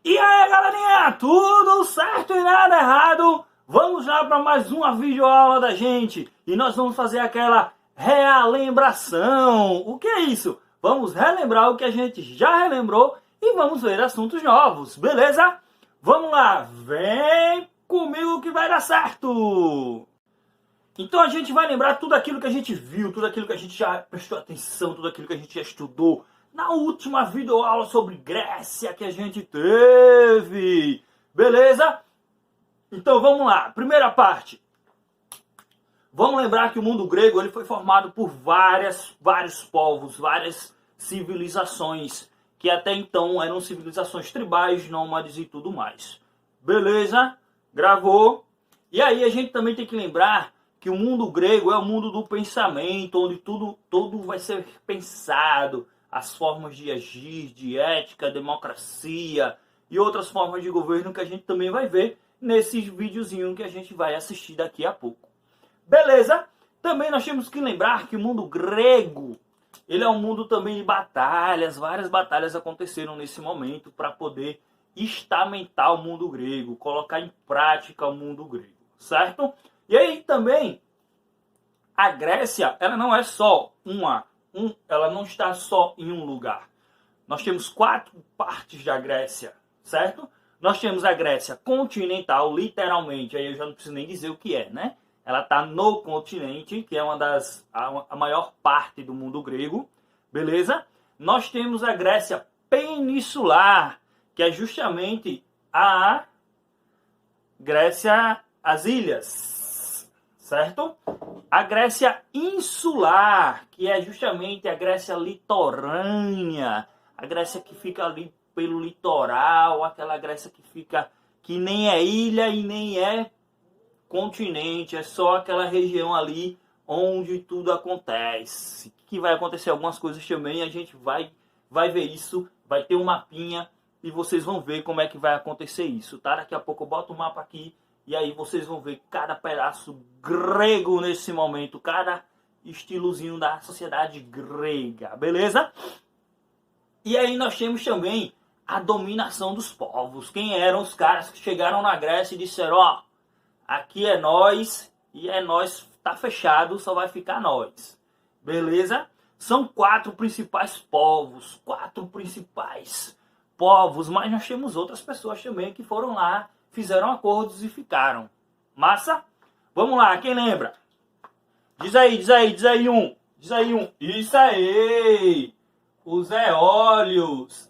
E aí, galerinha, tudo certo e nada errado? Vamos lá para mais uma videoaula da gente e nós vamos fazer aquela relembração. O que é isso? Vamos relembrar o que a gente já relembrou e vamos ver assuntos novos, beleza? Vamos lá, vem comigo que vai dar certo! Então a gente vai lembrar tudo aquilo que a gente viu, tudo aquilo que a gente já prestou atenção, tudo aquilo que a gente já estudou na última videoaula sobre Grécia que a gente teve. Beleza? Então vamos lá. Primeira parte. Vamos lembrar que o mundo grego ele foi formado por vários povos, várias civilizações que até então eram civilizações tribais, nômades e tudo mais. Beleza? Gravou? E aí a gente também tem que lembrar que o mundo grego é o mundo do pensamento, onde tudo vai ser pensado, as formas de agir, de ética, democracia e outras formas de governo que a gente também vai ver nesses videozinhos que a gente vai assistir daqui a pouco. Beleza? Também nós temos que lembrar que o mundo grego, ele é um mundo também de batalhas, várias batalhas aconteceram nesse momento para poder estamentar o mundo grego, colocar em prática o mundo grego, certo? E aí também, a Grécia, ela não é só ela não está só em um lugar. Nós temos 4 partes da Grécia, certo? Nós temos a Grécia continental, literalmente, aí eu já não preciso nem dizer o que é, né? Ela está no continente, que é a maior parte do mundo grego, beleza? Nós temos a Grécia peninsular, que é justamente a Grécia, as ilhas, certo? A Grécia insular, que é justamente a Grécia litorânea, a Grécia que fica ali pelo litoral, aquela Grécia que nem é ilha e nem é continente, é só aquela região ali onde tudo acontece. Que vai acontecer algumas coisas também, a gente vai ver isso, vai ter um mapinha e vocês vão ver como é que vai acontecer isso, tá? Daqui a pouco eu boto o mapa aqui e aí vocês vão ver cada pedaço grego nesse momento, cada estilozinho da sociedade grega, beleza? E aí nós temos também a dominação dos povos. Quem eram os caras que chegaram na Grécia e disseram, ó, aqui é nós e é nós, tá fechado, só vai ficar nós. Beleza? São 4 principais povos, mas nós temos outras pessoas também que foram lá, fizeram acordos e ficaram. Massa? Vamos lá, quem lembra? Diz aí um. Isso aí! Os eólios.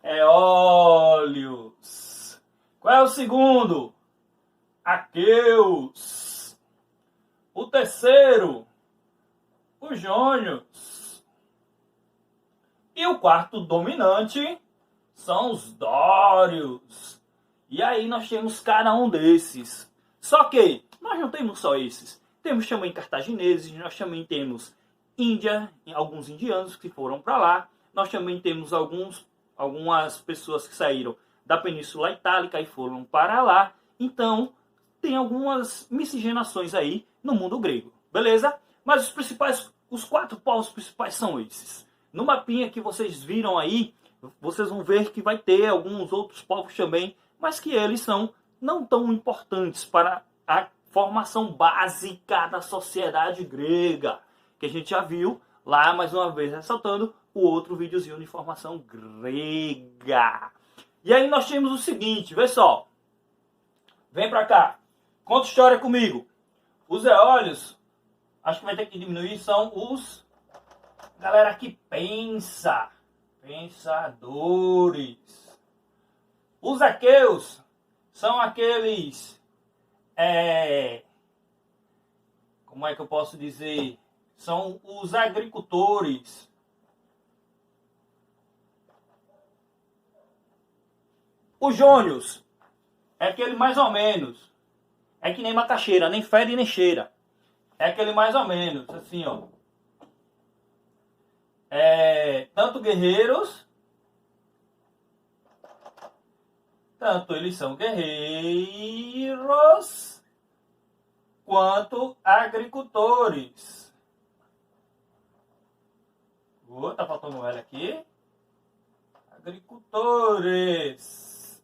Eólios. Qual é o segundo? Aqueus. O terceiro? Os jônios. E o quarto dominante são os dórios. E aí nós temos cada um desses. Só que nós não temos só esses. Temos também cartagineses, nós também temos Índia, alguns indianos que foram para lá. Nós também temos algumas pessoas que saíram da Península Itálica e foram para lá. Então, tem algumas miscigenações aí no mundo grego, beleza? Mas os 4 povos principais são esses. No mapinha que vocês viram aí, vocês vão ver que vai ter alguns outros povos também, mas que eles são não tão importantes para a formação básica da sociedade grega, que a gente já viu lá, mais uma vez, ressaltando o outro videozinho de formação grega. E aí nós temos o seguinte, vê só. Vem pra cá. Conta história comigo. Os eólios, acho que vai ter que diminuir, são os... galera que pensa. Pensadores. Os aqueus são aqueles... como é que eu posso dizer? São os agricultores. Os jônios é aquele mais ou menos. É que nem macaxeira, nem fede nem cheira. É aquele mais ou menos, assim, ó. Tanto guerreiros, tanto eles são guerreiros, quanto agricultores. Tá faltando um L aqui. Agricultores.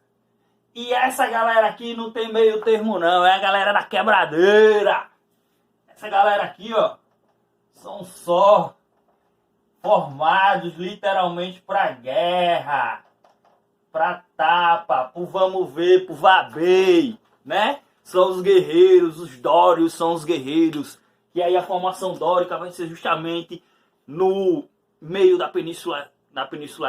E essa galera aqui não tem meio termo não, é a galera da quebradeira. Essa galera aqui, ó, são só formados literalmente pra guerra, pra tapa, pro vamos ver, pro vabei, né? São os guerreiros, os dórios são os guerreiros. E aí a formação dórica vai ser justamente no meio da península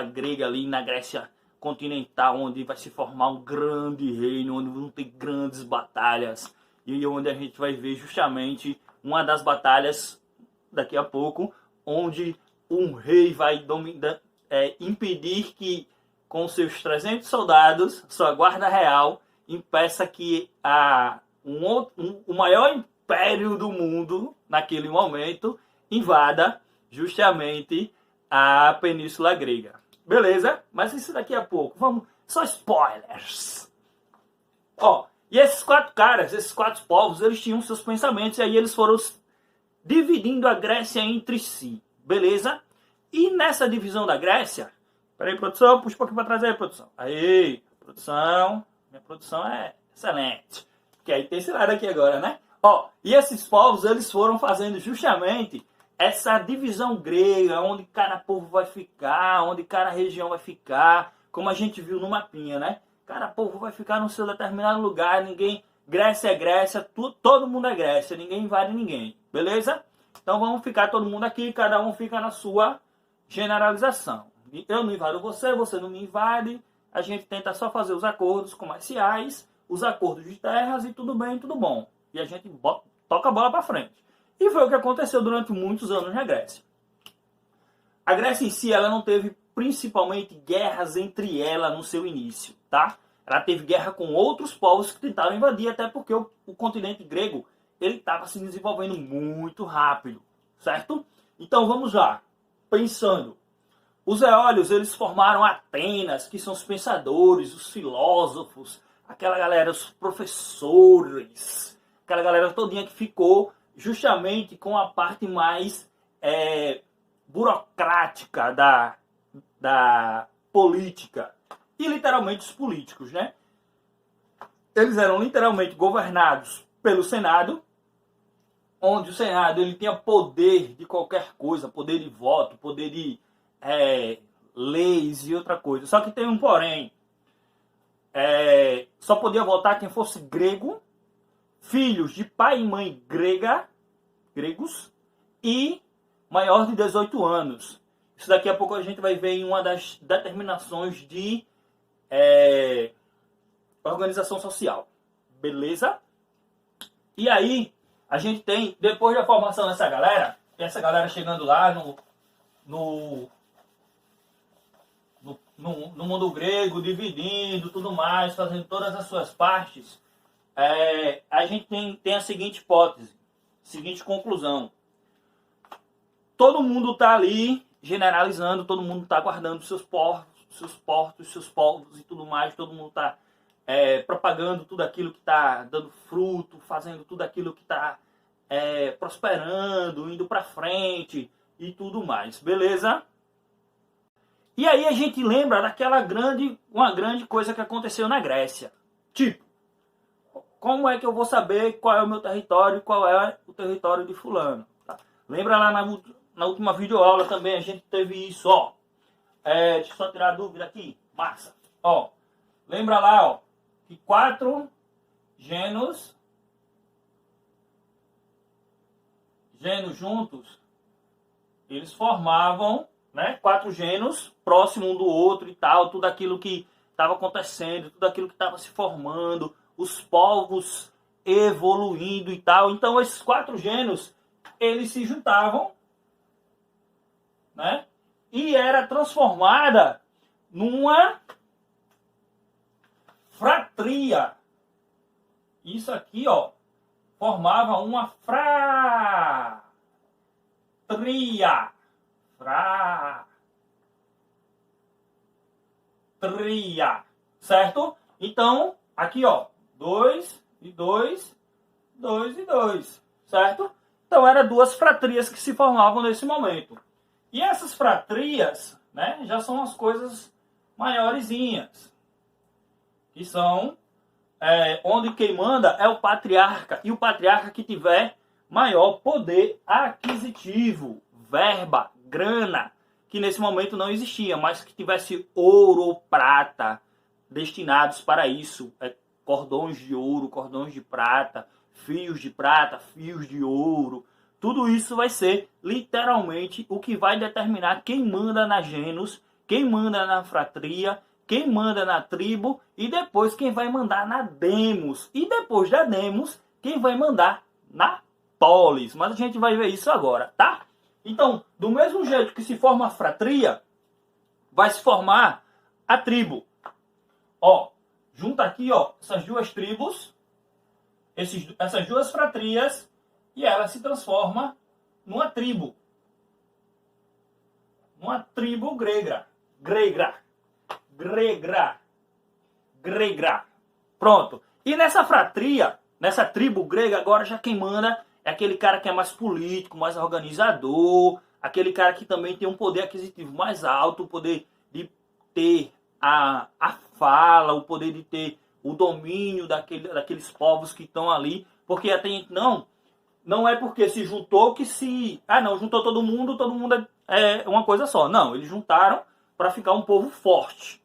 grega ali, na Grécia continental, onde vai se formar um grande reino, onde vão ter grandes batalhas. E onde a gente vai ver justamente uma das batalhas daqui a pouco, onde um rei vai impedir que, com seus 300 soldados, sua guarda real, impeça que o maior império do mundo, naquele momento, invada justamente a Península Grega. Beleza? Mas isso daqui a pouco. Vamos, só spoilers. Ó, e esses 4 caras, esses 4 povos, eles tinham seus pensamentos e aí eles foram dividindo a Grécia entre si. Beleza? E nessa divisão da Grécia... Peraí, produção, puxa um pouquinho para trás aí, produção. Aí, produção. Minha produção é excelente. Que aí tem esse lado aqui agora, né? Ó, e esses povos, eles foram fazendo justamente essa divisão grega, onde cada povo vai ficar, onde cada região vai ficar, como a gente viu no mapinha, né? Cada povo vai ficar no seu determinado lugar, ninguém... Grécia é Grécia, todo mundo é Grécia, ninguém invade ninguém, beleza? Então vamos ficar todo mundo aqui, cada um fica na sua generalização. Eu não invado você, você não me invade, a gente tenta só fazer os acordos comerciais, os acordos de terras e tudo bem, tudo bom. E a gente toca a bola para frente. E foi o que aconteceu durante muitos anos na Grécia. A Grécia em si, ela não teve principalmente guerras entre ela no seu início, tá? Ela teve guerra com outros povos que tentaram invadir, até porque o continente grego, ele estava se desenvolvendo muito rápido, certo? Então vamos lá, pensando. Os eólios, eles formaram Atenas, que são os pensadores, os filósofos, aquela galera, os professores, aquela galera todinha que ficou justamente com a parte mais burocrática da política. E literalmente os políticos, né? Eles eram literalmente governados pelo Senado, onde o Senado ele tinha poder de qualquer coisa, poder de voto, poder de leis e outra coisa. Só que tem um porém. Só podia votar quem fosse grego, filhos de pai e mãe gregos e maior de 18 anos. Isso daqui a pouco a gente vai ver em uma das determinações de organização social. Beleza? E aí, a gente tem, depois da formação dessa galera, essa galera chegando lá no mundo grego, dividindo tudo mais, fazendo todas as suas partes, a gente tem a seguinte hipótese, seguinte conclusão. Todo mundo está ali generalizando, todo mundo está guardando seus povos e tudo mais, todo mundo está propagando tudo aquilo que está dando fruto, fazendo tudo aquilo que está prosperando, indo para frente e tudo mais, beleza? E aí a gente lembra daquela uma grande coisa que aconteceu na Grécia. Tipo, como é que eu vou saber qual é o meu território e qual é o território de fulano? Tá? Lembra lá na última videoaula também a gente teve isso, ó. Deixa eu só tirar a dúvida aqui. Massa. Ó, lembra lá, ó, que 4 genos juntos, eles formavam, né, 4 genos próximos um do outro e tal, tudo aquilo que estava acontecendo, tudo aquilo que estava se formando, os povos evoluindo e tal. Então esses 4 genos, eles se juntavam, né, e era transformada numa fratria. Isso aqui, ó, formava uma fratria. Certo? Então, aqui, ó, 2 e 2, 2 e 2, certo? Então, eram 2 fratrias que se formavam nesse momento. E essas fratrias, né, já são as coisas maiorzinhas, que são onde quem manda é o patriarca, e o patriarca que tiver maior poder aquisitivo, verba, grana, que nesse momento não existia, mas que tivesse ouro ou prata destinados para isso, cordões de ouro, cordões de prata, fios de ouro. Tudo isso vai ser literalmente o que vai determinar quem manda na genus, quem manda na fratria, quem manda na tribo e depois quem vai mandar na demos. E depois da demos, quem vai mandar na polis. Mas a gente vai ver isso agora, tá? Então, do mesmo jeito que se forma a fratria, vai se formar a tribo. Ó, junta aqui, ó, essas duas tribos, essas duas fratrias, e ela se transforma numa tribo. Uma tribo grega. Gregra. Pronto. E nessa fratria, nessa tribo grega, agora já quem manda é aquele cara que é mais político, mais organizador, aquele cara que também tem um poder aquisitivo mais alto, o poder de ter a fala, o poder de ter o domínio daqueles povos que estão ali, porque até então não é porque se juntou que se... juntou todo mundo é uma coisa só. Não, eles juntaram para ficar um povo forte,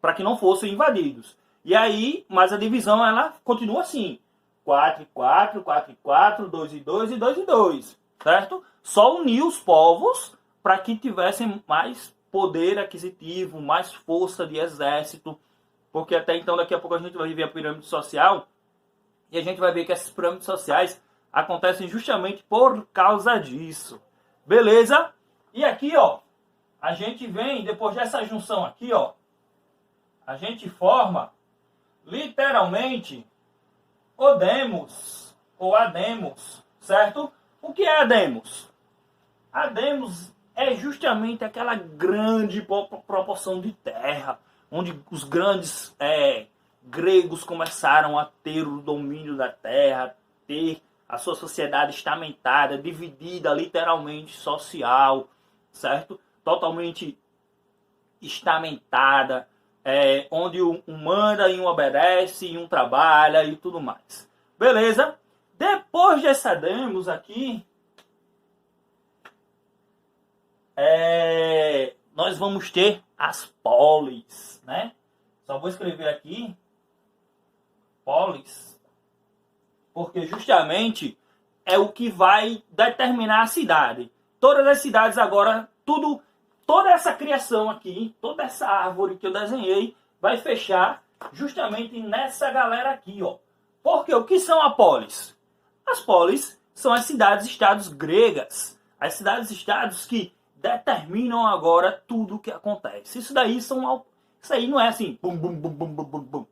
para que não fossem invadidos. E aí, mas a divisão ela continua assim: 4 e 4, 4 e 4, 2 e 2 e 2 e 2, certo? Só unir os povos para que tivessem mais poder aquisitivo, mais força de exército, porque até então, daqui a pouco a gente vai ver a pirâmide social, e a gente vai ver que essas pirâmides sociais acontecem justamente por causa disso. Beleza? E aqui, ó, a gente vem, depois dessa junção aqui, ó, a gente forma, literalmente, o demos, ou a demos, certo? O que é a demos? A demos é justamente aquela grande proporção de terra, onde os grandes gregos começaram a ter o domínio da terra, ter a sua sociedade estamentada, dividida literalmente social, certo? Totalmente estamentada, onde um manda e um obedece, e um trabalha e tudo mais. Beleza? Depois dessa demos aqui, nós vamos ter as polis, né? Só vou escrever aqui polis, porque justamente é o que vai determinar a cidade. Todas as cidades agora, toda essa criação aqui, toda essa árvore que eu desenhei, vai fechar justamente nessa galera aqui, ó. Porque o que são as polis? As polis são as cidades-estados gregas. As cidades-estados que determinam agora tudo o que acontece. Isso aí não é assim, bum, bum, bum, bum, bum, bum, bum,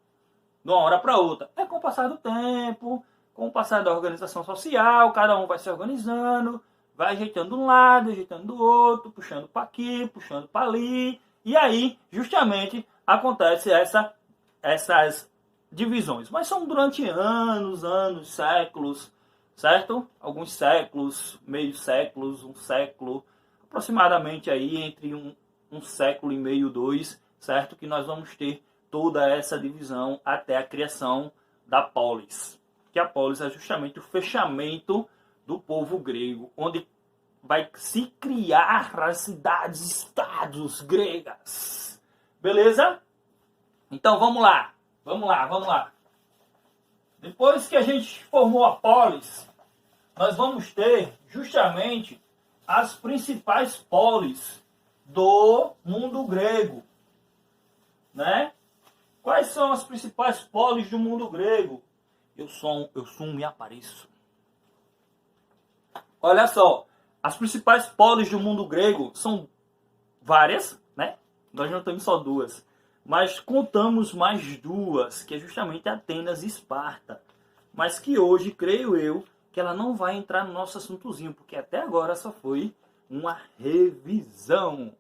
de uma hora para outra. É com o passar do tempo, com o passar da organização social, cada um vai se organizando, vai ajeitando um lado, ajeitando do outro, puxando para aqui, puxando para ali. E aí, justamente, acontece essas divisões. Mas são durante anos, séculos, certo? Alguns séculos, meio séculos, um século, aproximadamente aí entre um século e meio, 2, certo? Que nós vamos ter toda essa divisão até a criação da polis. Que a polis é justamente o fechamento do povo grego, onde vai se criar as cidades-estados gregas. Beleza? Então vamos lá. Depois que a gente formou a polis, nós vamos ter justamente as principais polis do mundo grego, né? Quais são as principais polis do mundo grego? Eu sumo e apareço. Olha só, as principais polis do mundo grego são várias, né? Nós não temos só duas, mas contamos mais duas, que é justamente Atenas e Esparta. Mas que hoje, creio eu, que ela não vai entrar no nosso assuntozinho, porque até agora só foi uma revisão.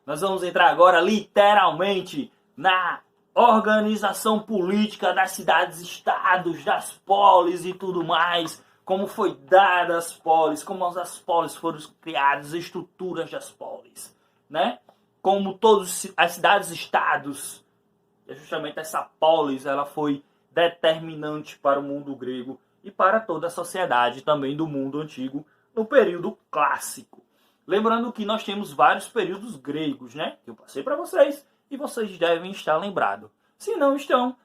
Nós vamos entrar agora, literalmente, na organização política das cidades-estados, das polis e tudo mais, como foi dada as polis, como as polis foram criadas, as estruturas das polis, né? Como todas as cidades-estados, justamente essa polis, ela foi determinante para o mundo grego e para toda a sociedade também do mundo antigo no período clássico. Lembrando que nós temos vários períodos gregos, né? Que eu passei para vocês e vocês devem estar lembrados. Se não estão,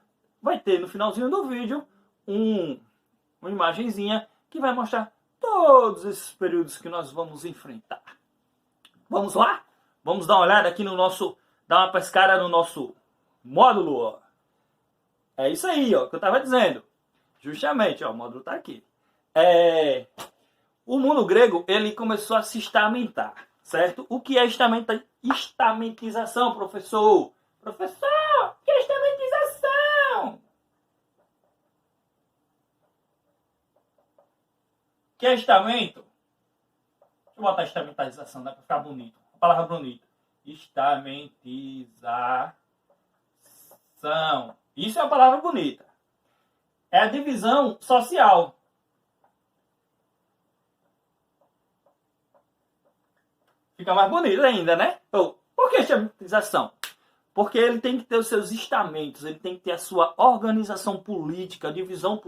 vai ter no finalzinho do vídeo uma imagenzinha que vai mostrar todos esses períodos que nós vamos enfrentar. Vamos lá? Vamos dar uma olhada aqui no nosso, dar uma pescada no nosso módulo, ó. É isso aí, ó, que eu estava dizendo. Justamente, ó, o módulo está aqui. O mundo grego, ele começou a se estamentar, certo? O que é estamentização, professor? Professor, o que é estamentização? O que é estamento? Deixa eu botar estamentização, dá para ficar bonito. A palavra bonita. Estamentização. Isso é uma palavra bonita. É a divisão social. Fica mais bonito ainda, né? Por que estamentização? Porque ele tem que ter os seus estamentos, ele tem que ter a sua organização política, divisão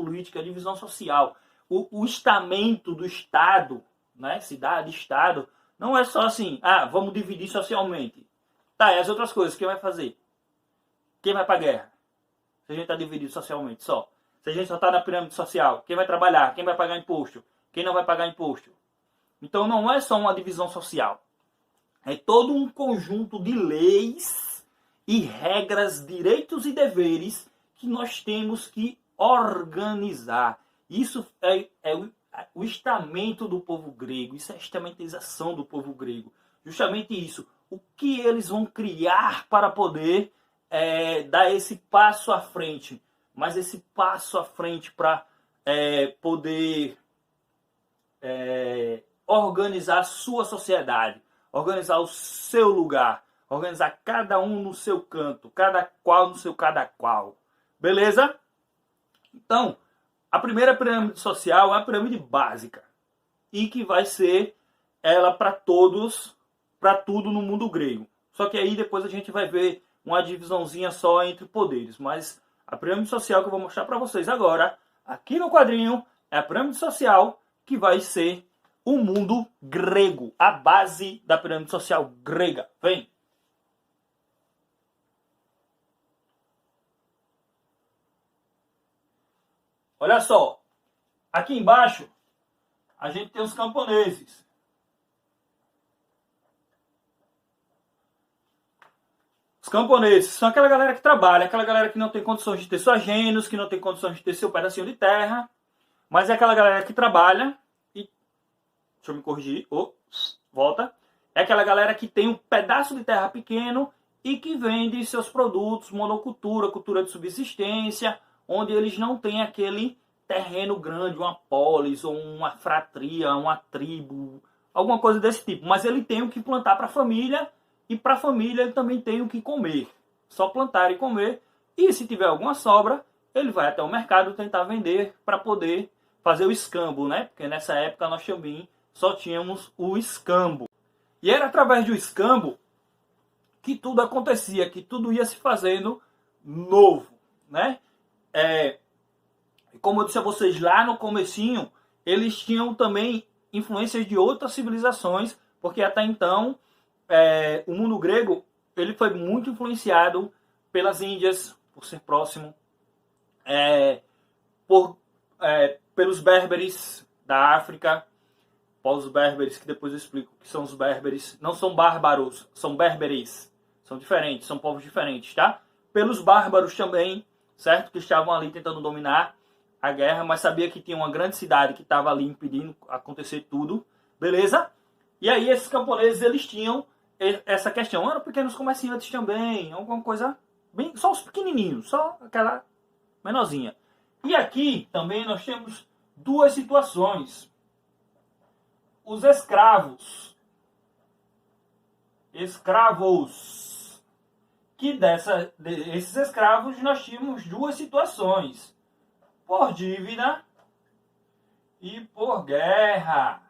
social. O estamento do Estado, né? Cidade, Estado, não é só assim, vamos dividir socialmente. Tá, e as outras coisas, quem vai fazer? Quem vai pra guerra? Se a gente está dividido socialmente só. Se a gente só está na pirâmide social, quem vai trabalhar? Quem vai pagar imposto? Quem não vai pagar imposto? Então não é só uma divisão social. É todo um conjunto de leis e regras, direitos e deveres que nós temos que organizar. Isso é o estamento do povo grego, isso é a estamentização do povo grego. Justamente isso. O que eles vão criar para poder dar esse passo à frente. Mas esse passo à frente para poder organizar a sua sociedade, organizar o seu lugar, organizar cada um no seu canto, cada qual no seu cada qual. Beleza? Então, a primeira pirâmide social é a pirâmide básica. E que vai ser ela para todos, para tudo no mundo grego. Só que aí depois a gente vai ver uma divisãozinha só entre poderes. Mas a pirâmide social que eu vou mostrar para vocês agora, aqui no quadrinho, é a pirâmide social que vai ser o mundo grego, a base da pirâmide social grega. Vem! Olha só, aqui embaixo a gente tem os camponeses. Os camponeses são aquela galera que trabalha, aquela galera que não tem condições de ter suas gênios, que não tem condições de ter seu pedacinho de terra, mas é aquela galera que trabalha e... Deixa eu me corrigir. Volta. É aquela galera que tem um pedaço de terra pequeno e que vende seus produtos, monocultura, cultura de subsistência, onde eles não têm aquele terreno grande, uma polis, ou uma fratria, uma tribo, alguma coisa desse tipo. Mas ele tem o que plantar para a família, e para a família ele também tem o que comer. Só plantar e comer. E se tiver alguma sobra, ele vai até o mercado tentar vender para poder fazer o escambo, né? Porque nessa época nós também só tínhamos o escambo. E era através do escambo que tudo acontecia, que tudo ia se fazendo novo, né? Como eu disse a vocês lá no comecinho, eles tinham também influências de outras civilizações, porque até então o mundo grego ele foi muito influenciado pelas Índias, por ser próximo, pelos berberes da África, povos berberes, que depois eu explico que são os berberes, não são bárbaros, são berberes, são diferentes, são povos diferentes, tá? Pelos bárbaros também, certo? Que estavam ali tentando dominar a guerra, mas sabia que tinha uma grande cidade que estava ali impedindo acontecer tudo, beleza? E aí esses camponeses, eles tinham essa questão, eram pequenos comerciantes também, alguma coisa, bem, só os pequenininhos, só aquela menorzinha. E aqui também nós temos duas situações. Os escravos, que esses escravos nós tínhamos duas situações, por dívida e por guerra.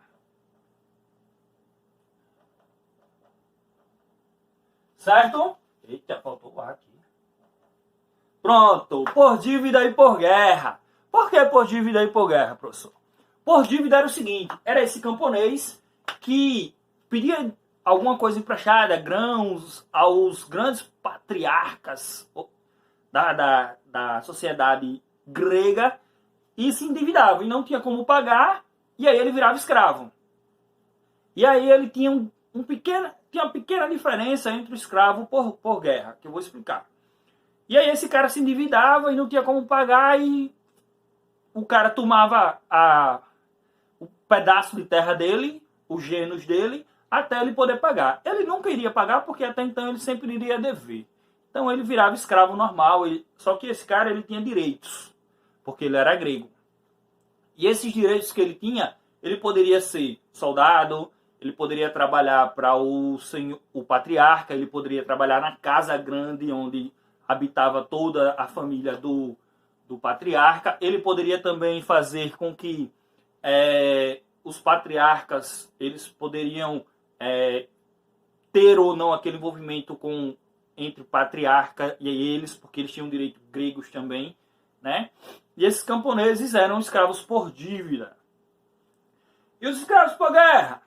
Certo? Eita, faltou o ar aqui. Pronto, por dívida e por guerra. Por que por dívida e por guerra, professor? Por dívida era o seguinte, era esse camponês que pedia alguma coisa emprestada, grãos, aos grandes patriarcas da sociedade grega e se endividava e não tinha como pagar, e aí ele virava escravo. E aí ele tinha uma pequena diferença entre o escravo por guerra, que eu vou explicar. E aí esse cara se endividava e não tinha como pagar, e o cara tomava o pedaço de terra dele, os genos dele, até ele poder pagar. Ele nunca iria pagar porque até então ele sempre iria dever. Então ele virava escravo normal, só que esse cara ele tinha direitos, porque ele era grego. E esses direitos que ele tinha, ele poderia ser soldado, ele poderia trabalhar para o patriarca, ele poderia trabalhar na casa grande onde habitava toda a família do patriarca. Ele poderia também fazer com que os patriarcas eles poderiam ter ou não aquele envolvimento entre o patriarca e eles, porque eles tinham direitos gregos também, né? E esses camponeses eram escravos por dívida. E os escravos por guerra?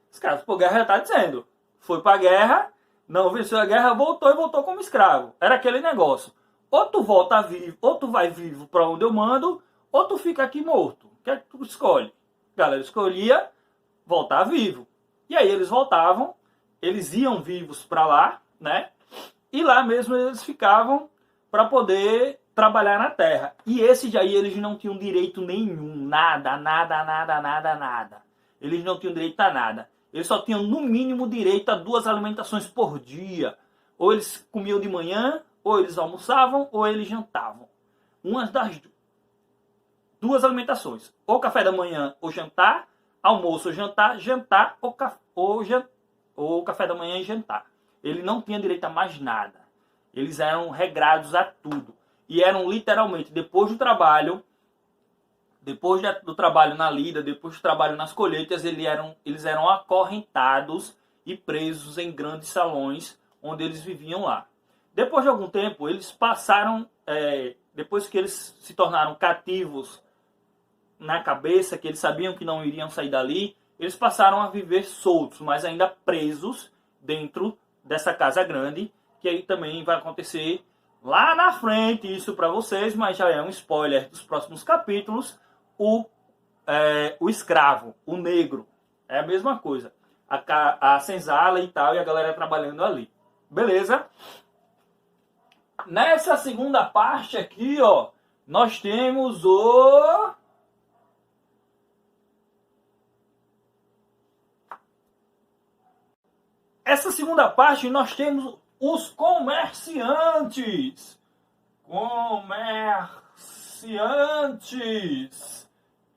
Escravos por guerra já está dizendo. Foi para a guerra, não venceu a guerra, voltou como escravo. Era aquele negócio. Ou tu volta vivo, ou tu vai vivo para onde eu mando, ou tu fica aqui morto. O que é que tu escolhe? A galera escolhia voltar vivo. E aí eles voltavam, eles iam vivos para lá, né? E lá mesmo eles ficavam para poder trabalhar na terra. E esses aí eles não tinham direito nenhum, nada. Eles não tinham direito a nada. Eles só tinham no mínimo direito a 2 alimentações por dia. Ou eles comiam de manhã, ou eles almoçavam, ou eles jantavam. Uma das 2 alimentações. Ou café da manhã ou jantar, almoço ou jantar, jantar ou café da manhã e jantar. Ele não tinha direito a mais nada. Eles eram regrados a tudo. E eram literalmente, depois do trabalho na lida, depois do trabalho nas colheitas, eles eram acorrentados e presos em grandes salões onde eles viviam lá. Depois de algum tempo, eles passaram, depois que eles se tornaram cativos na cabeça, que eles sabiam que não iriam sair dali, eles passaram a viver soltos, mas ainda presos dentro dessa casa grande, que aí também vai acontecer lá na frente, isso para vocês, mas já é um spoiler dos próximos capítulos. O escravo, o negro, é a mesma coisa. A senzala e tal, e a galera trabalhando ali. Beleza? Nessa segunda parte aqui, ó, nós temos essa segunda parte nós temos os comerciantes.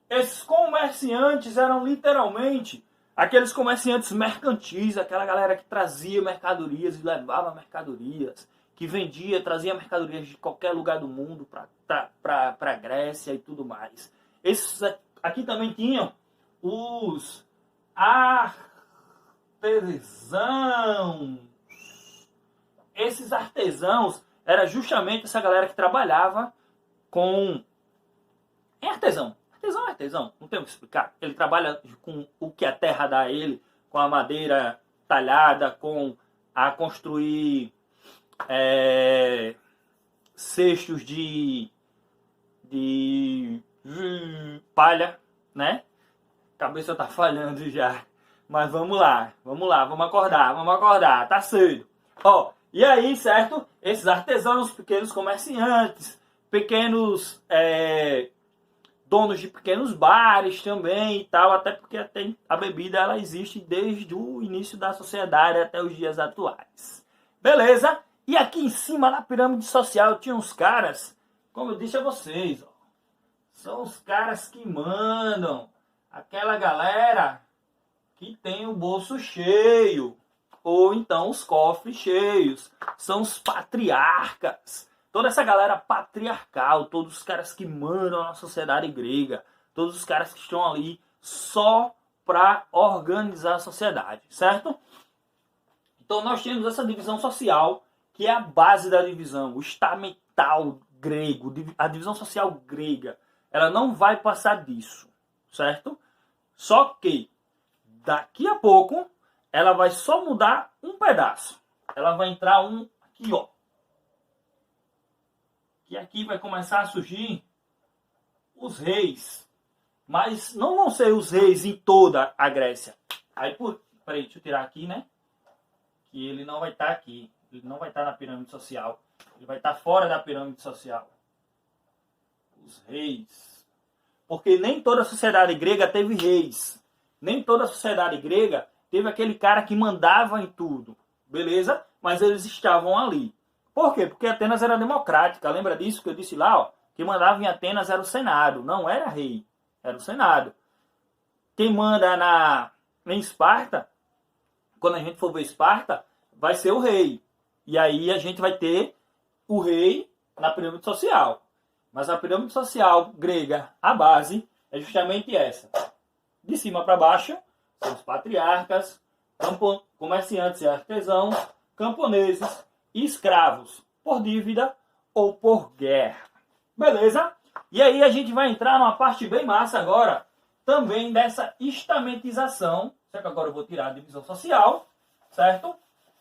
Esses comerciantes eram literalmente aqueles comerciantes mercantis, aquela galera que trazia mercadorias e levava mercadorias, que vendia, trazia mercadorias de qualquer lugar do mundo para a Grécia e tudo mais. Esses aqui também tinham os artesãos. Esses artesãos era justamente essa galera que trabalhava com... É artesão. Artesão é artesão. Não tem o que explicar. Ele trabalha com o que a terra dá a ele, com a madeira talhada, com a construir cestos de palha, né? A cabeça tá falhando já. Mas vamos lá, vamos acordar, tá cedo. Ó, e aí, certo? Esses artesãos, pequenos comerciantes, pequenos donos de pequenos bares também e tal, até porque a bebida ela existe desde o início da sociedade até os dias atuais. Beleza? E aqui em cima na pirâmide social tinha uns caras, como eu disse a vocês, ó, são os caras que mandam, aquela galera que tem o bolso cheio, ou então os cofres cheios, são os patriarcas. Toda essa galera patriarcal, todos os caras que mandam na sociedade grega, Todos os caras que estão ali só para organizar a sociedade, certo? Então nós temos essa divisão social, que é a base da divisão, o estamental grego, a divisão social grega. Ela não vai passar disso, certo? Só que daqui a pouco ela vai só mudar um pedaço. Ela vai entrar um aqui, ó. E aqui vai começar a surgir os reis. Mas não vão ser os reis em toda a Grécia. Aí, peraí, deixa eu tirar aqui, né? Que ele não vai estar aqui. Ele não vai estar na pirâmide social. Ele vai estar fora da pirâmide social. Os reis. Porque nem toda a sociedade grega teve reis. Nem toda a sociedade grega teve aquele cara que mandava em tudo. Beleza? Mas eles estavam ali. Por quê? Porque Atenas era democrática. Lembra disso que eu disse lá, ó? Quem mandava em Atenas era o Senado. Não era rei. Era o Senado. Quem manda em Esparta, quando a gente for ver Esparta, vai ser o rei. E aí a gente vai ter o rei na pirâmide social. Mas a pirâmide social grega, a base, é justamente essa. De cima para baixo, são os patriarcas, comerciantes e artesãos, camponeses e escravos, por dívida ou por guerra. Beleza? E aí a gente vai entrar numa parte bem massa agora, também dessa estamentização. Só que agora eu vou tirar a divisão social, certo?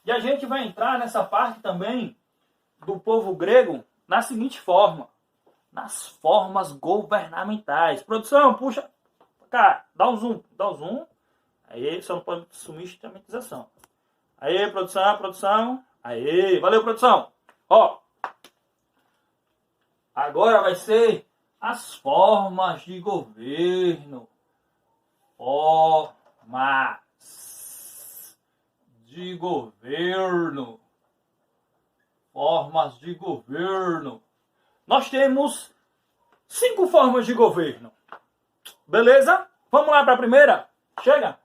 E a gente vai entrar nessa parte também do povo grego na seguinte forma. Nas formas governamentais. Produção, puxa. Cá, dá um zoom. Aí, só não pode sumir estamentização. Aí, produção. Aí, valeu, produção. Ó. Agora vai ser as formas de governo. Formas de governo. Formas de governo. Nós temos 5 formas de governo. Beleza? Vamos lá para a primeira? Chega!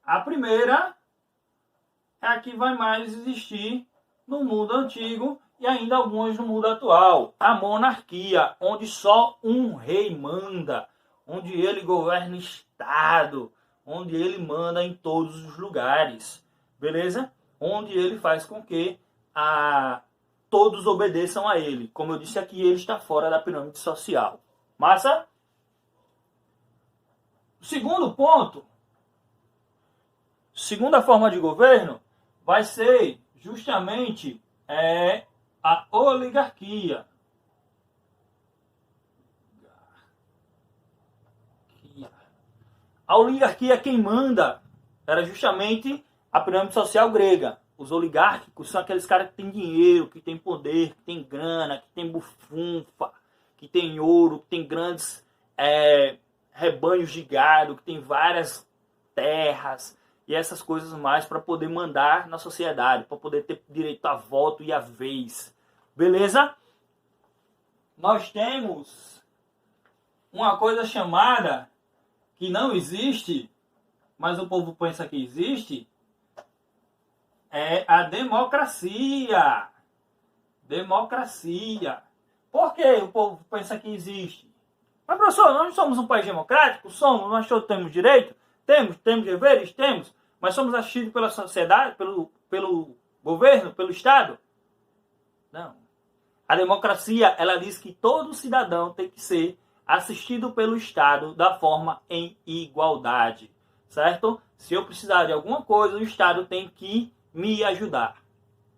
A primeira é a que vai mais existir no mundo antigo e ainda algumas no mundo atual. A monarquia, onde só um rei manda, onde ele governa o Estado, onde ele manda em todos os lugares. Beleza? Onde ele faz com que todos obedeçam a ele. Como eu disse aqui, ele está fora da pirâmide social. Massa? Segundo ponto, segunda forma de governo vai ser justamente a oligarquia. A oligarquia, quem manda, era justamente a pirâmide social grega. Os oligárquicos são aqueles caras que têm dinheiro, que têm poder, que têm grana, que têm bufunfa, que têm ouro, que têm grandes rebanhos de gado, que têm várias terras e essas coisas mais para poder mandar na sociedade, para poder ter direito a voto e a vez. Beleza? Nós temos uma coisa chamada, que não existe, mas o povo pensa que existe, é a democracia. Democracia. Por que o povo pensa que existe? Mas, professor, nós somos um país democrático? Somos, nós todos temos direito? Temos deveres? Temos. Mas somos assistidos pela sociedade, pelo governo, pelo Estado? Não. A democracia, ela diz que todo cidadão tem que ser assistido pelo Estado da forma em igualdade. Certo? Se eu precisar de alguma coisa, o Estado tem que me ajudar.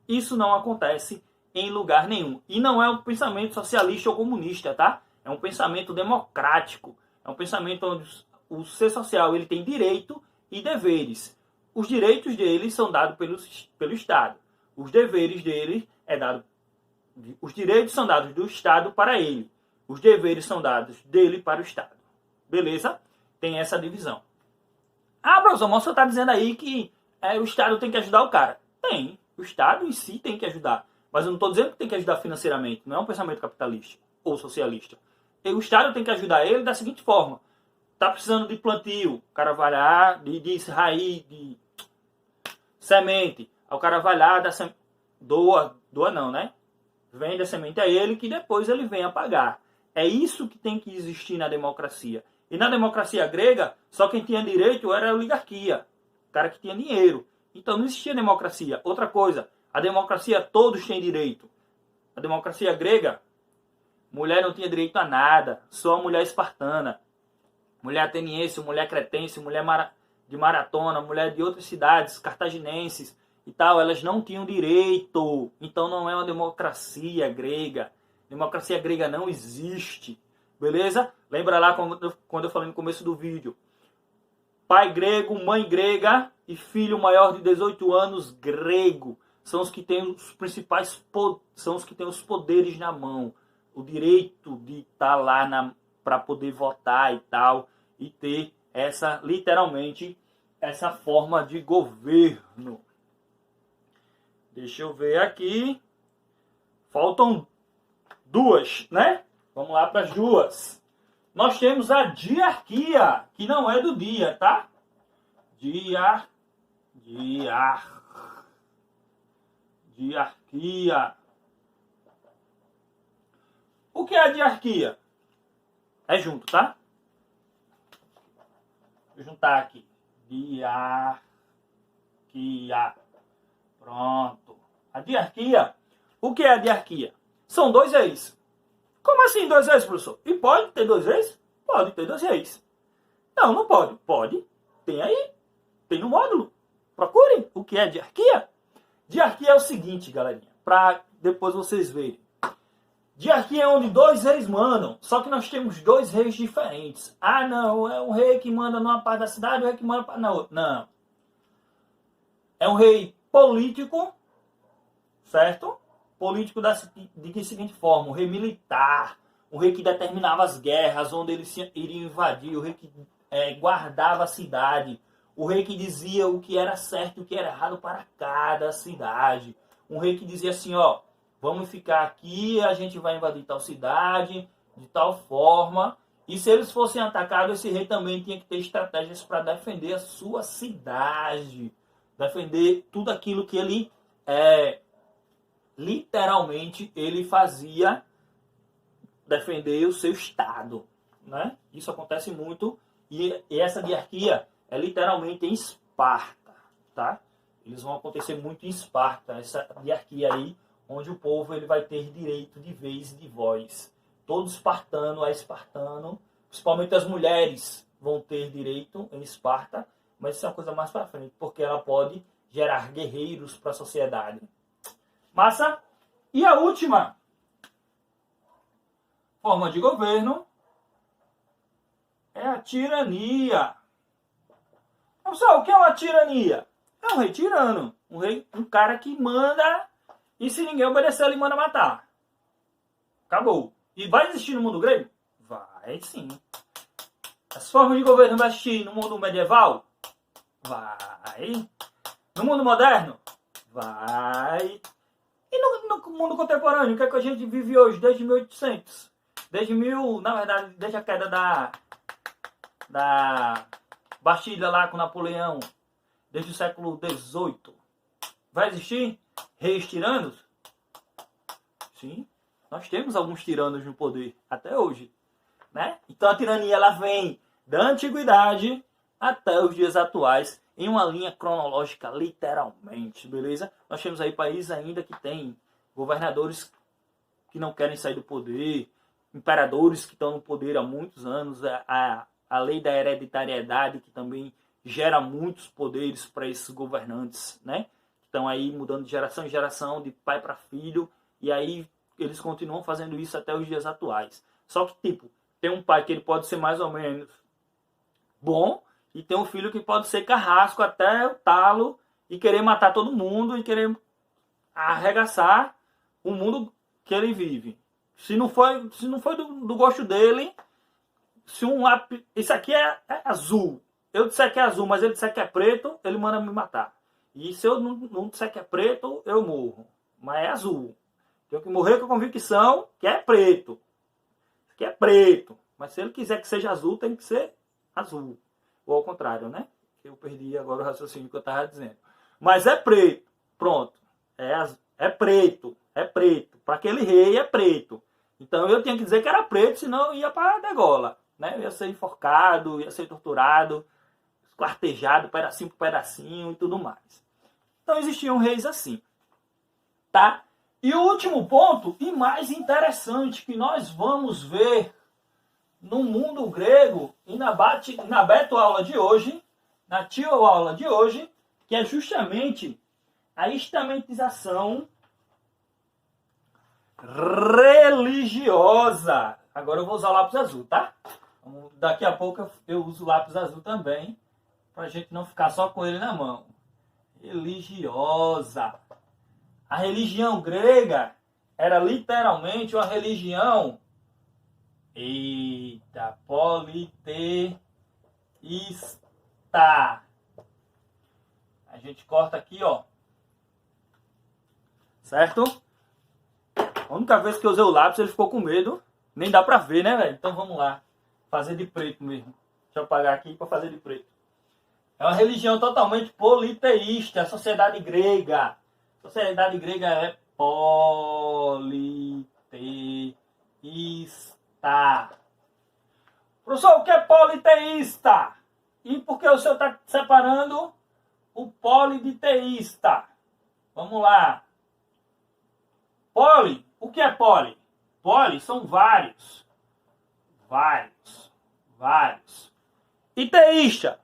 Isso não acontece em lugar nenhum. E não é um pensamento socialista ou comunista, tá? É um pensamento democrático. É um pensamento onde o ser social ele tem direito e deveres. Os direitos dele são dados pelo Estado. Os deveres dele os direitos são dados do Estado para ele. Os deveres são dados dele para o Estado. Beleza? Tem essa divisão. Ah, professor, mas você está dizendo aí que o Estado tem que ajudar o cara. Tem. O Estado em si tem que ajudar. Mas eu não estou dizendo que tem que ajudar financeiramente. Não é um pensamento capitalista ou socialista. O Estado tem que ajudar ele da seguinte forma. Está precisando de plantio. O cara vai lá, de raiz, de semente. Aí o cara vai lá, doa não, né? Vende a semente a ele, que depois ele vem a pagar. É isso que tem que existir na democracia. E na democracia grega, só quem tinha direito era a oligarquia, o cara que tinha dinheiro. Então não existia democracia. Outra coisa, a democracia todos têm direito. A democracia grega, mulher não tinha direito a nada, só a mulher espartana. Mulher ateniense, mulher cretense, mulher de Maratona, mulher de outras cidades, cartaginenses e tal, elas não tinham direito. Então não é uma democracia grega. Democracia grega não existe. Beleza? Lembra lá quando eu falei no começo do vídeo. Pai grego, mãe grega e filho maior de 18 anos grego. São os que têm os principais são os que têm os poderes na mão. O direito de estar lá para poder votar e tal. E ter essa, literalmente, essa forma de governo. Deixa eu ver aqui. Faltam duas, né? Vamos lá para as duas. Nós temos a diarquia, que não é do dia, tá? Diarquia. O que é a diarquia? É junto, tá? Vou juntar aqui. Diarquia. Pronto. A diarquia. O que é a diarquia? São 2 reis. Como assim 2 reis, professor? E pode ter 2 reis? Pode ter 2 reis. Não, não pode. Pode. Tem aí. Tem no módulo. Procurem o que é diarquia. Diarquia é o seguinte, galerinha. Para depois vocês verem. Diarquia é onde 2 reis mandam. Só que nós temos 2 reis diferentes. Ah, não. É um rei que manda numa parte da cidade e o rei que manda na outra. Não. É um rei político. Certo? Político de que seguinte forma? Um rei militar. Um rei que determinava as guerras, onde eles iriam invadir. O rei que guardava a cidade. O rei que dizia o que era certo e o que era errado para cada cidade. Um rei que dizia assim, ó, vamos ficar aqui, a gente vai invadir tal cidade, de tal forma. E se eles fossem atacados, esse rei também tinha que ter estratégias para defender a sua cidade. Defender tudo aquilo que ele, literalmente, ele fazia, defender o seu estado. Né? Isso acontece muito. E essa diarquia é literalmente em Esparta. Tá? Eles vão acontecer muito em Esparta, essa diarquia aí, onde o povo ele vai ter direito de vez e de voz. Todo espartano é espartano, principalmente as mulheres vão ter direito em Esparta, mas isso é uma coisa mais para frente, porque ela pode gerar guerreiros para a sociedade. Massa? E a última forma de governo é a tirania. Pessoal, o que é uma tirania? É um rei tirano, um cara que manda. E se ninguém obedecer, ele manda matar. Acabou. E vai existir no mundo grego? Vai sim. As formas de governo vai existir no mundo medieval? Vai. No mundo moderno? Vai. E no mundo contemporâneo? O que é que a gente vive hoje, desde 1800? Na verdade, desde a queda da Bastilha lá com Napoleão, desde o século XVIII. Vai existir reis tiranos? Sim, nós temos alguns tiranos no poder, até hoje. Né? Então a tirania ela vem da antiguidade até os dias atuais, em uma linha cronológica, literalmente, beleza? Nós temos aí países ainda que tem governadores que não querem sair do poder, imperadores que estão no poder há muitos anos, a lei da hereditariedade que também gera muitos poderes para esses governantes, né? Estão aí mudando de geração em geração, de pai para filho, e aí eles continuam fazendo isso até os dias atuais. Só que, tipo, tem um pai que ele pode ser mais ou menos bom, e tem um filho que pode ser carrasco até o talo, e querer matar todo mundo, e querer arregaçar o mundo que ele vive. Se não foi do gosto dele, isso aqui é azul, eu disser que é azul, mas ele disser que é preto, ele manda me matar. E se eu não disser que é preto, eu morro. Mas é azul. Tenho que morrer com a convicção que é preto. Que é preto. Mas se ele quiser que seja azul, tem que ser azul. Ou ao contrário, né? Eu perdi agora o raciocínio que eu estava dizendo. Mas é preto. Pronto. É preto. É preto. Para aquele rei é preto. Então eu tinha que dizer que era preto, senão eu ia para a degola, né? Eu ia ser enforcado, ia ser torturado, esquartejado, pedacinho por pedacinho e tudo mais. Então existiam reis assim, tá? E o último ponto, e mais interessante, que nós vamos ver no mundo grego e na Beto aula de hoje, na Tio aula de hoje, que é justamente a estamentização religiosa. Agora eu vou usar o lápis azul, tá? Daqui a pouco eu uso o lápis azul também, pra gente não ficar só com ele na mão. Religiosa. A religião grega era literalmente uma religião politeísta. A gente corta aqui, ó. Certo? A única vez que eu usei o lápis, ele ficou com medo. Nem dá pra ver, né, velho? Então vamos lá. Fazer de preto mesmo. Deixa eu apagar aqui pra fazer de preto. É uma religião totalmente politeísta. A sociedade grega. A sociedade grega é politeísta. Professor, o que é politeísta? E por que o senhor está separando o poli de teísta? Vamos lá. Poli, o que é poli? Poli são vários. Vários. E teísta,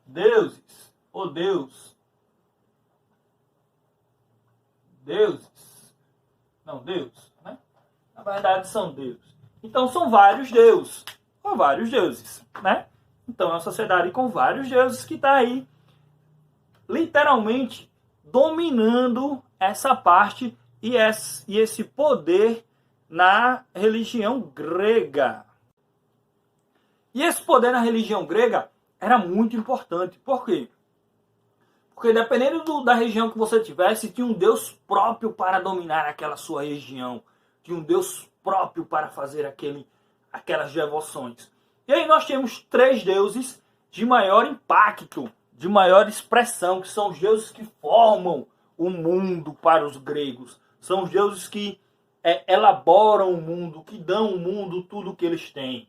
deuses, ou Deus. Deuses. Não, Deus, né? Na verdade são deuses. Então são vários deuses. Com vários deuses, né? Então é uma sociedade com vários deuses que está aí literalmente dominando essa parte e esse poder na religião grega. E esse poder na religião grega era muito importante. Por quê? Porque dependendo da região que você tivesse, tinha um deus próprio para dominar aquela sua região. Tinha um deus próprio para fazer aquelas devoções. E aí nós temos 3 deuses de maior impacto, de maior expressão, que são os deuses que formam o mundo para os gregos. São os deuses que elaboram o mundo, que dão ao mundo tudo o que eles têm.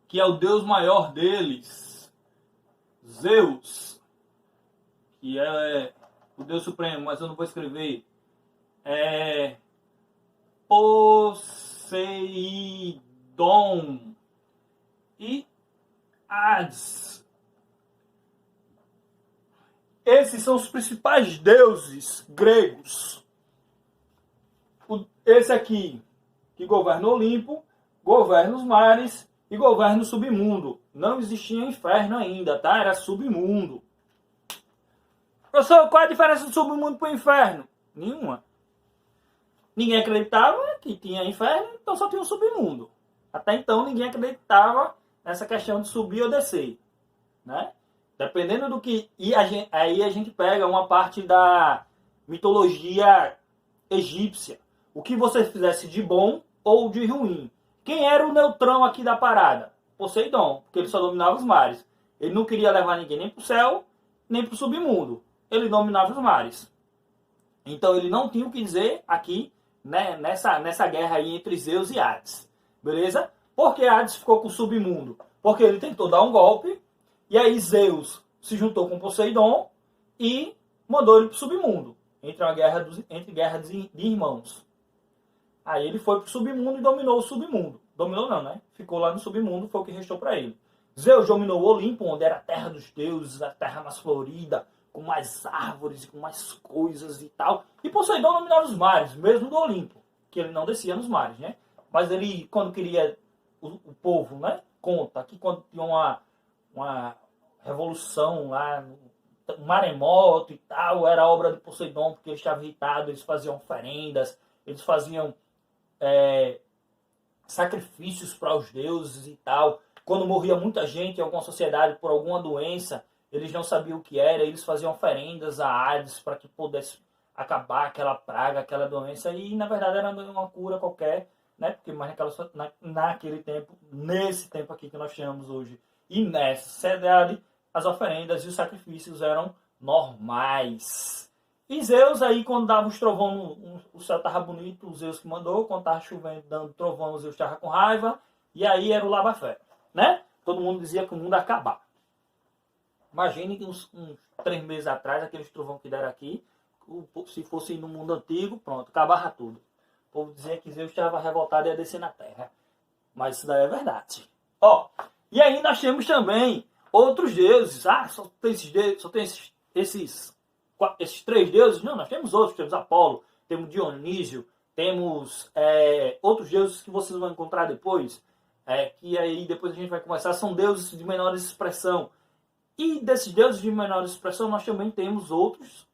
Que é o deus maior deles, Zeus, que é o deus supremo, mas eu não vou escrever. É Poseidon e Hades. Esses são os principais deuses gregos. Esse aqui, que governa o Olimpo, governa os mares e governa o submundo. Não existia inferno ainda, tá? Era submundo. Professor, qual é a diferença do submundo para o inferno? Nenhuma. Ninguém acreditava que tinha inferno, então só tinha um submundo. Até então ninguém acreditava nessa questão de subir ou descer, né? Dependendo do que... aí a gente pega uma parte da mitologia egípcia. O que você fizesse de bom ou de ruim. Quem era o neutrão aqui da parada? Poseidon, porque ele só dominava os mares. Ele não queria levar ninguém nem para o céu, nem para o submundo. Ele dominava os mares. Então ele não tinha o que dizer aqui, né, nessa guerra aí entre Zeus e Hades. Beleza? Por que Hades ficou com o submundo? Porque ele tentou dar um golpe, e aí Zeus se juntou com Poseidon e mandou ele para o submundo. Entre guerra de irmãos. Aí ele foi para o submundo e dominou o submundo. Dominou não, né? Ficou lá no submundo, foi o que restou para ele. Zeus dominou o Olimpo, onde era a terra dos deuses, a terra mais florida, com mais árvores e com mais coisas e tal. E Poseidon dominava os mares, mesmo do Olimpo, que ele não descia nos mares, né? Mas ele, quando queria o povo, né? Conta que quando tinha uma revolução lá, um maremoto e tal, era obra de Poseidon, porque ele estava irritado, eles faziam oferendas, eles faziam sacrifícios para os deuses e tal. Quando morria muita gente em alguma sociedade por alguma doença, eles não sabiam o que era, eles faziam oferendas a Hades para que pudesse acabar aquela praga, aquela doença, e na verdade era uma cura qualquer, né? Porque mais naquele tempo, nesse tempo aqui que nós temos hoje, e nessa sociedade, as oferendas e os sacrifícios eram normais. E Zeus aí, quando dava os trovão, o céu tava bonito, o Zeus que mandou, quando tava chovendo, dando trovão, o Zeus tava com raiva, e aí era o lava-fé, né? Todo mundo dizia que o mundo ia acabar. Imagine que uns 3 meses atrás, aqueles trovão que deram aqui, se fosse no mundo antigo, pronto, acabava tudo. O povo dizia que Zeus estava revoltado e ia descer na terra. Mas isso daí é verdade. Ó, e aí nós temos também outros deuses. Ah, só tem esses deuses, só tem esses 3 deuses? Não, nós temos outros. Temos Apolo, temos Dionísio, temos outros deuses que vocês vão encontrar depois. Que aí depois a gente vai começar. São deuses de menor expressão. E desses deuses de menor expressão nós também temos outras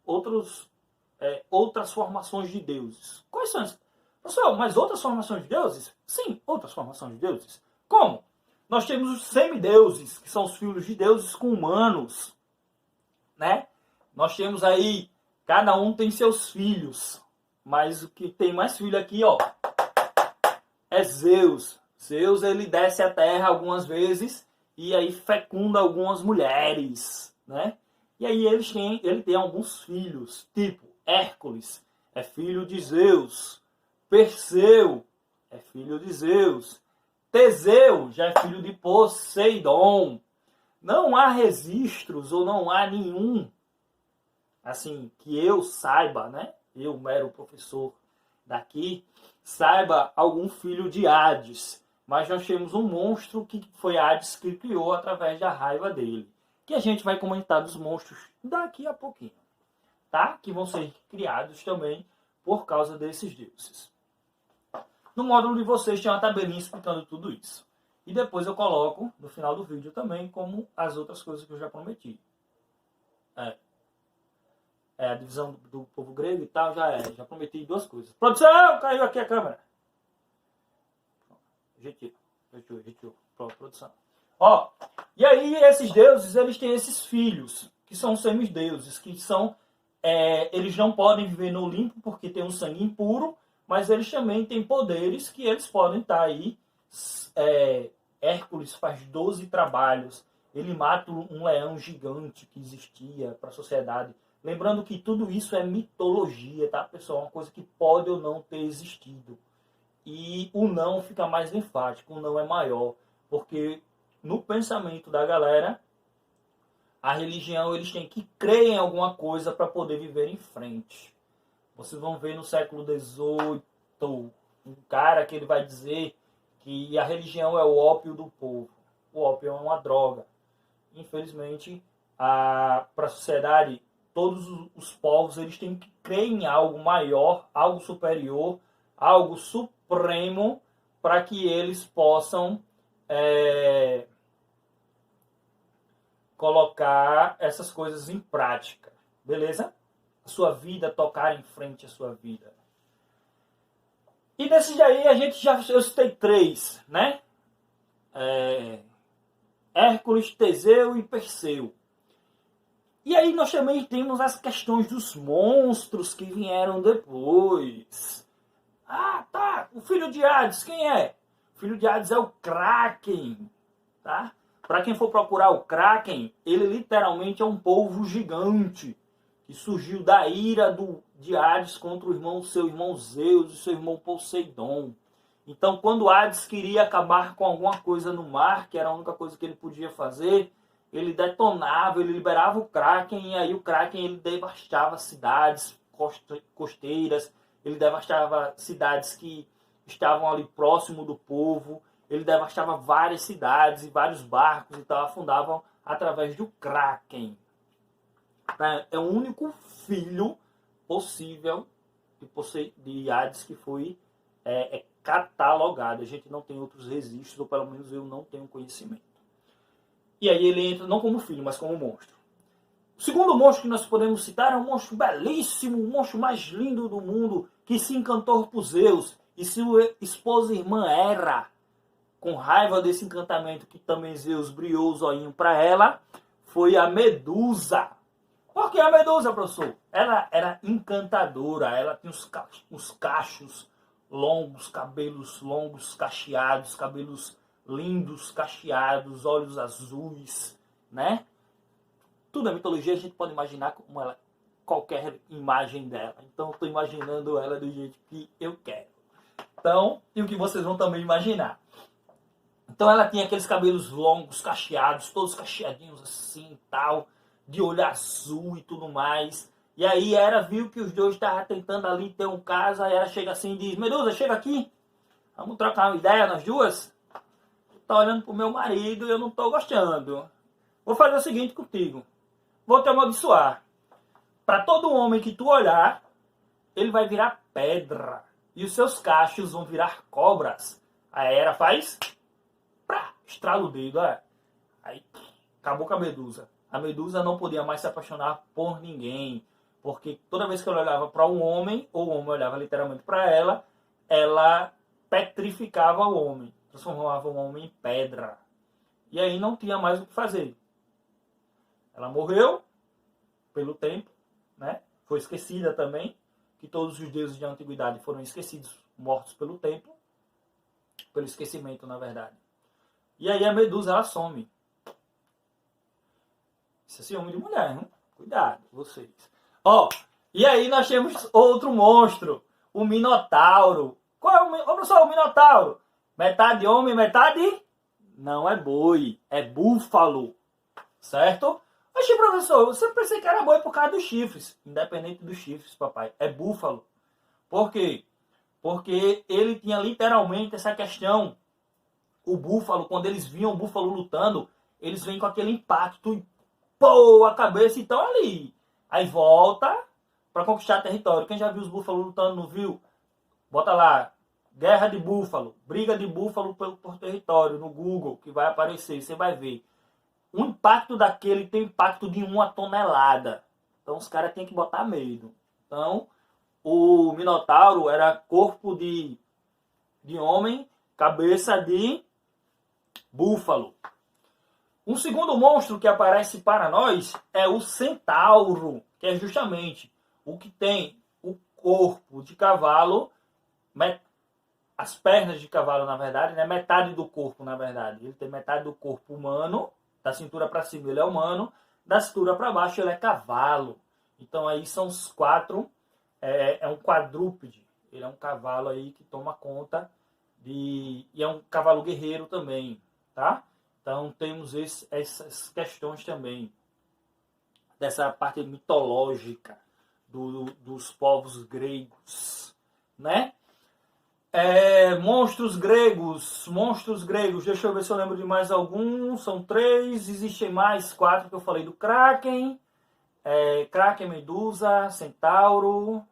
formações de deuses. Quais são as? Pessoal, mas outras formações de deuses? Sim, outras formações de deuses. Como? Nós temos os semideuses, que são os filhos de deuses com humanos, né? Nós temos aí, cada um tem seus filhos, mas o que tem mais filho aqui, ó, é Zeus. Zeus, ele desce à terra algumas vezes e aí fecunda algumas mulheres, né? E aí ele tem alguns filhos, tipo Hércules, é filho de Zeus. Perseu é filho de Zeus. Teseu já é filho de Poseidon. Não há registros ou não há nenhum, assim, que eu saiba, né? Eu, mero professor daqui, saiba algum filho de Hades. Mas nós temos um monstro que foi Hades que criou através da raiva dele. Que a gente vai comentar dos monstros daqui a pouquinho, tá? Que vão ser criados também por causa desses deuses. No módulo de vocês tem uma tabelinha explicando tudo isso. E depois eu coloco no final do vídeo também como as outras coisas que eu já prometi. A divisão do povo grego e tal, já prometi 2 coisas. Produção! Caiu aqui a câmera. Retirou. Pronto, produção. Ó, e aí esses deuses, eles têm esses filhos, que são semideuses, que são... eles não podem viver no Olimpo porque tem um sangue impuro, mas eles também têm poderes que eles podem estar aí. Hércules faz 12 trabalhos. Ele mata um leão gigante que existia para a sociedade. Lembrando que tudo isso é mitologia, tá, pessoal? Uma coisa que pode ou não ter existido. E o não fica mais enfático, o não é maior. Porque no pensamento da galera, a religião, eles têm que crer em alguma coisa para poder viver em frente. Vocês vão ver no século XVIII, um cara que ele vai dizer que a religião é o ópio do povo. O ópio é uma droga. Infelizmente, para a sociedade, todos os povos eles têm que crer em algo maior, algo superior, algo supremo, para que eles possam colocar essas coisas em prática. Beleza? A sua vida, tocar em frente a sua vida. E desses aí eu citei 3, né? Hércules, Teseu e Perseu. E aí nós também temos as questões dos monstros que vieram depois. Ah, tá, o filho de Hades, quem é? O filho de Hades é o Kraken, tá? Para quem for procurar o Kraken, ele literalmente é um polvo gigante que surgiu da ira de Hades contra seu irmão Zeus e seu irmão Poseidon. Então, quando Hades queria acabar com alguma coisa no mar, que era a única coisa que ele podia fazer, ele detonava, ele liberava o Kraken, e aí o Kraken ele devastava cidades costeiras, ele devastava cidades que estavam ali próximo do povo, ele devastava várias cidades e vários barcos e tal, afundavam através do Kraken. É o único filho possível de Hades que foi catalogado. A gente não tem outros registros, ou pelo menos eu não tenho conhecimento. E aí ele entra não como filho, mas como monstro. O segundo monstro que nós podemos citar é um monstro belíssimo, o monstro mais lindo do mundo, que se encantou por Zeus, e sua esposa e irmã Hera, com raiva desse encantamento que também Zeus brilhou o zoinho para ela, foi a Medusa. Por que a Medusa, professor? Ela era encantadora, ela tinha uns cachos longos, cabelos longos, cacheados, cabelos lindos, cacheados, olhos azuis, né? Tudo é mitologia, a gente pode imaginar como ela qualquer imagem dela. Então eu estou imaginando ela do jeito que eu quero. Então, e o que vocês vão também imaginar. Então ela tinha aqueles cabelos longos, cacheados, todos cacheadinhos assim, tal, de olho azul e tudo mais. E aí Hera viu que os dois estavam tentando ali ter um caso, aí ela chega assim e diz: Medusa, chega aqui, vamos trocar uma ideia nós duas? Tá olhando pro meu marido e eu não tô gostando. Vou fazer o seguinte contigo, vou te amaldiçoar. Para todo homem que tu olhar, ele vai virar pedra. E os seus cachos vão virar cobras. A Hera faz... estrala o dedo, aí acabou com a Medusa. A Medusa não podia mais se apaixonar por ninguém, porque toda vez que ela olhava para um homem, ou o homem olhava literalmente para ela, ela petrificava o homem, transformava o homem em pedra. E aí não tinha mais o que fazer. Ela morreu pelo tempo, né? Foi esquecida também, que todos os deuses de antiguidade foram esquecidos, mortos pelo tempo, pelo esquecimento, na verdade. E aí a Medusa, ela some. Isso é ciúme de mulher, não? Cuidado, vocês. Ó, e aí nós temos outro monstro, o Minotauro. Qual é o professor, o Minotauro? Metade homem, metade... Não é boi, é búfalo. Certo? Mas, professor, você pensei que era boi por causa dos chifres. Independente dos chifres, papai. É búfalo. Por quê? Porque ele tinha literalmente essa questão... O búfalo, quando eles viam o búfalo lutando, eles vêm com aquele impacto e pô, a cabeça então ali. Aí volta para conquistar território. Quem já viu os búfalos lutando, não viu? Bota lá, guerra de búfalo, briga de búfalo por território no Google, que vai aparecer, você vai ver. O impacto daquele tem impacto de 1 tonelada. Então os caras têm que botar medo. Então, o Minotauro era corpo de homem, cabeça de búfalo. Um segundo monstro que aparece para nós é o centauro, que é justamente o que tem o corpo de cavalo, as pernas de cavalo, na verdade, né? Metade do corpo, na verdade. Ele tem metade do corpo humano, da cintura para cima ele é humano, da cintura para baixo ele é cavalo. Então aí são os quatro, é um quadrúpede. Ele é um cavalo aí que toma conta e é um cavalo guerreiro também, tá? Então temos essas questões também, dessa parte mitológica dos povos gregos, né? Monstros gregos, deixa eu ver se eu lembro de mais algum, são 3, existem mais 4 que eu falei do Kraken, Kraken, Medusa, Centauro,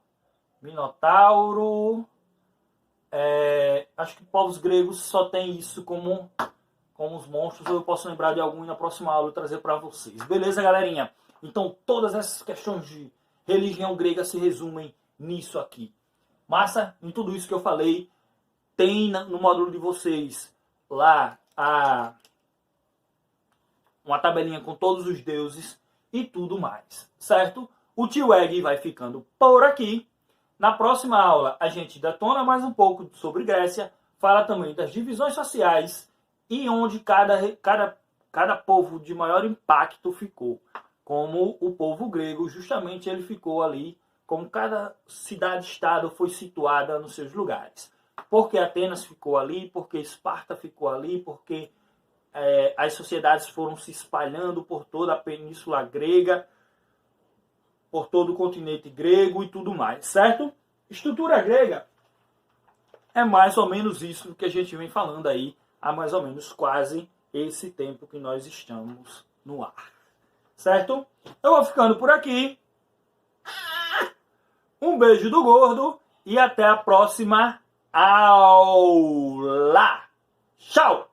Minotauro, acho que povos gregos só tem isso como os monstros, ou eu posso lembrar de algum e na próxima aula eu trazer para vocês. Beleza, galerinha? Então todas essas questões de religião grega se resumem nisso aqui. Massa, em tudo isso que eu falei, tem no módulo de vocês lá uma tabelinha com todos os deuses e tudo mais, certo? O tio Egg vai ficando por aqui. Na próxima aula a gente detona mais um pouco sobre Grécia, fala também das divisões sociais e onde cada povo de maior impacto ficou. Como o povo grego, justamente ele ficou ali, como cada cidade-estado foi situada nos seus lugares. Porque Atenas ficou ali, porque Esparta ficou ali, porque as sociedades foram se espalhando por toda a península grega, por todo o continente grego e tudo mais, certo? Estrutura grega é mais ou menos isso que a gente vem falando aí há mais ou menos quase esse tempo que nós estamos no ar, certo? Eu vou ficando por aqui. Um beijo do gordo e até a próxima aula. Tchau!